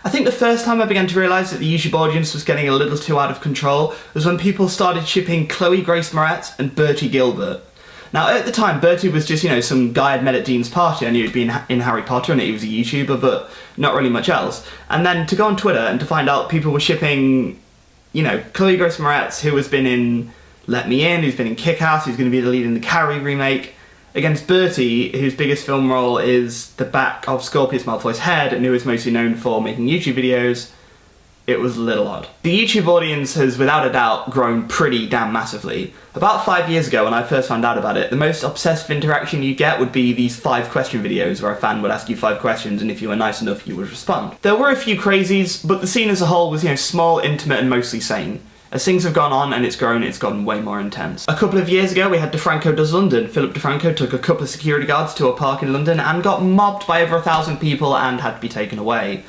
I think the first time I began to realise that the YouTube audience was getting a little too out of control was when people started shipping Chloe Grace Moretz and Bertie Gilbert. Now, at the time, Bertie was just, some guy I'd met at Dean's party. I knew he'd been in Harry Potter and that he was a YouTuber, but not really much else. And then to go on Twitter and to find out people were shipping, Chloe Grace Moretz, who has been in Let Me In, who's been in Kick-Ass, who's going to be the lead in the Carrie remake, against Bertie, whose biggest film role is the back of Scorpius Malfoy's head and who is mostly known for making YouTube videos, it was a little odd. The YouTube audience has, without a doubt, grown pretty damn massively. About 5 years ago, when I first found out about it, the most obsessive interaction you get would be these 5-question videos where a fan would ask you 5 questions and if you were nice enough, you would respond. There were a few crazies, but the scene as a whole was, small, intimate, and mostly sane. As things have gone on and it's gotten way more intense. A couple of years ago, we had DeFranco Does London. Philip DeFranco took a couple of security guards to a park in London and got mobbed by over 1,000 people and had to be taken away.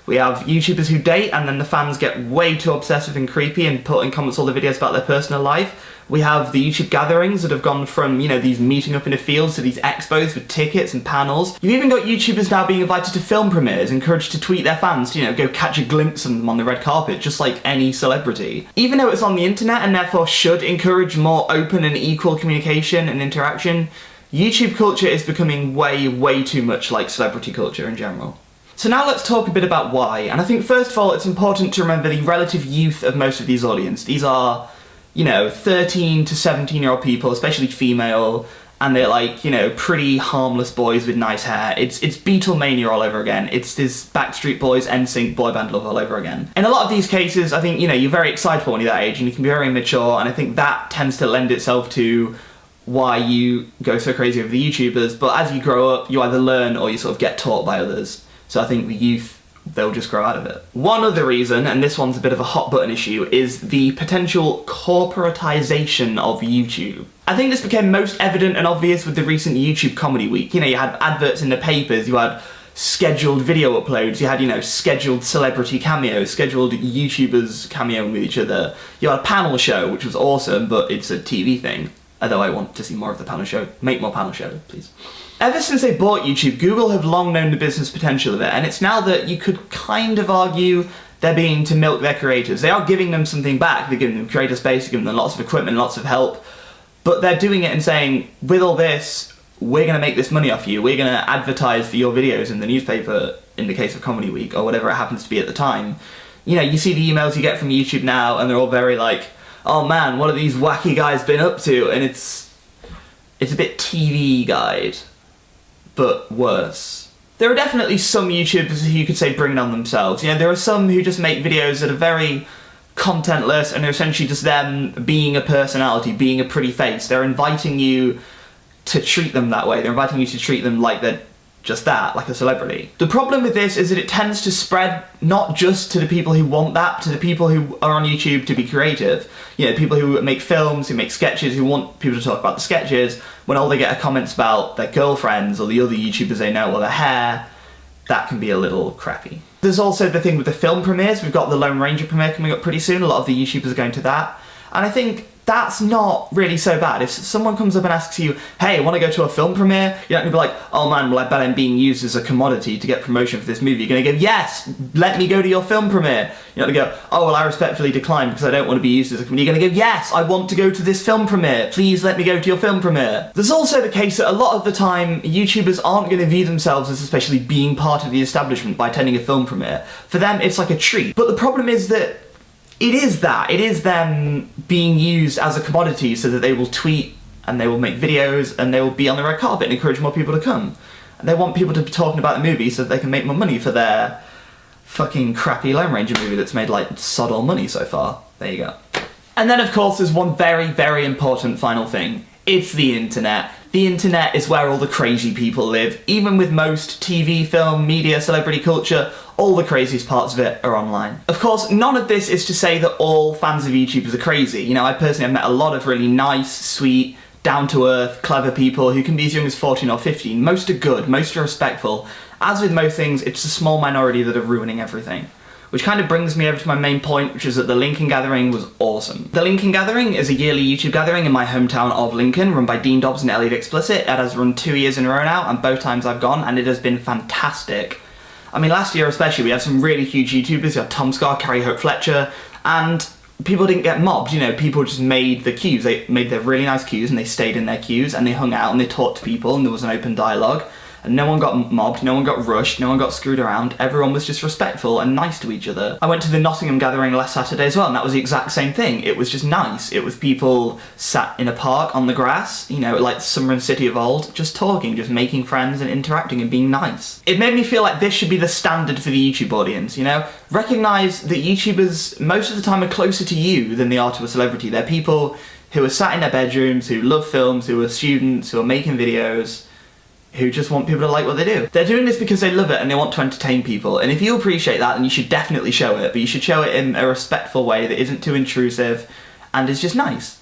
We have YouTubers who date and then the fans get way too obsessive and creepy and put in comments all the videos about their personal life. We have the YouTube gatherings that have gone from, these meeting up in a field to these expos with tickets and panels. You've even got YouTubers now being invited to film premieres, encouraged to tweet their fans to, go catch a glimpse of them on the red carpet, just like any celebrity. Even though it's on the internet and therefore should encourage more open and equal communication and interaction, YouTube culture is becoming way, way too much like celebrity culture in general. So now let's talk a bit about why, and I think first of all it's important to remember the relative youth of most of these audience. These are, 13 to 17-year-old people, especially female, and they're pretty harmless boys with nice hair. It's Beatlemania all over again. It's this Backstreet Boys, NSYNC boy band love all over again. In a lot of these cases, I think, you're very excitable when you're that age and you can be very mature, and I think that tends to lend itself to why you go so crazy over the YouTubers, but as you grow up, you either learn or you sort of get taught by others. So I think the youth, they'll just grow out of it. One other reason, and this one's a bit of a hot button issue, is the potential corporatization of YouTube. I think this became most evident and obvious with the recent YouTube Comedy Week. You had adverts in the papers, you had scheduled video uploads, you had, scheduled celebrity cameos, scheduled YouTubers cameoing with each other. You had a panel show, which was awesome, but it's a TV thing. Although I want to see more of the panel show. Make more panel show, please. Ever since they bought YouTube, Google have long known the business potential of it, and it's now that you could kind of argue they're being to milk their creators. They are giving them something back, they're giving them creator space, they're giving them lots of equipment, lots of help, but they're doing it and saying, with all this, we're going to make this money off you, we're going to advertise for your videos in the newspaper, in the case of Comedy Week, or whatever it happens to be at the time. You see the emails you get from YouTube now, and they're all very like, oh man, what have these wacky guys been up to? And it's a bit TV guide, but worse. There are definitely some YouTubers who you could say bring it on themselves. There are some who just make videos that are very contentless and are essentially just them being a personality, being a pretty face. They're inviting you to treat them that way. They're inviting you to treat them like they're just that, like a celebrity. The problem with this is that it tends to spread not just to the people who want that, to the people who are on YouTube to be creative. People who make films, who make sketches, who want people to talk about the sketches, when all they get are comments about their girlfriends or the other YouTubers they know or their hair, that can be a little crappy. There's also the thing with the film premieres. We've got the Lone Ranger premiere coming up pretty soon. A lot of the YouTubers are going to that. And I think that's not really so bad. If someone comes up and asks you, hey, want to go to a film premiere? You're not going to be like, oh man, well I bet I'm being used as a commodity to get promotion for this movie. You're going to go, yes, let me go to your film premiere. You're not going to go, oh well I respectfully decline because I don't want to be used as a commodity. You're going to go, yes, I want to go to this film premiere. Please let me go to your film premiere. There's also the case that a lot of the time, YouTubers aren't going to view themselves as especially being part of the establishment by attending a film premiere. For them, it's like a treat. But the problem is that it is them being used as a commodity so that they will tweet and they will make videos and they will be on the red carpet and encourage more people to come. And they want people to be talking about the movie so that they can make more money for their fucking crappy Lone Ranger movie that's made like sod all money so far. There you go. And then of course there's one very, very important final thing. It's the internet. The internet is where all the crazy people live. Even with most TV, film, media, celebrity culture, all the craziest parts of it are online. Of course, none of this is to say that all fans of YouTubers are crazy. I personally have met a lot of really nice, sweet, down-to-earth, clever people who can be as young as 14 or 15. Most are good, most are respectful. As with most things, it's a small minority that are ruining everything. Which kind of brings me over to my main point, which is that the Lincoln Gathering was awesome. The Lincoln Gathering is a yearly YouTube gathering in my hometown of Lincoln, run by Dean Dobbs and Elliot Explicit. It has run 2 years in a row now, and both times I've gone, and it has been fantastic. I mean, last year especially, we had some really huge YouTubers. You had Tom Scar, Carrie Hope Fletcher, and people didn't get mobbed, you know, people just made the queues. They made their really nice queues and they stayed in their queues and they hung out and they talked to people and there was an open dialogue. And no one got mobbed, no one got rushed, no one got screwed around. Everyone was just respectful and nice to each other. I went to the Nottingham gathering last Saturday as well, and that was the exact same thing. It was just nice. It was people sat in a park on the grass, you know, like Summer and City of old, just talking, just making friends and interacting and being nice. It made me feel like this should be the standard for the YouTube audience, you know? Recognise that YouTubers most of the time are closer to you than they are to a celebrity. They're people who are sat in their bedrooms, who love films, who are students, who are making videos, who just want people to like what they do. They're doing this because they love it and they want to entertain people, and if you appreciate that, then you should definitely show it, but you should show it in a respectful way that isn't too intrusive and is just nice.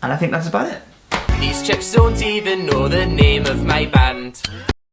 And I think that's about it. These chicks don't even know the name of my band.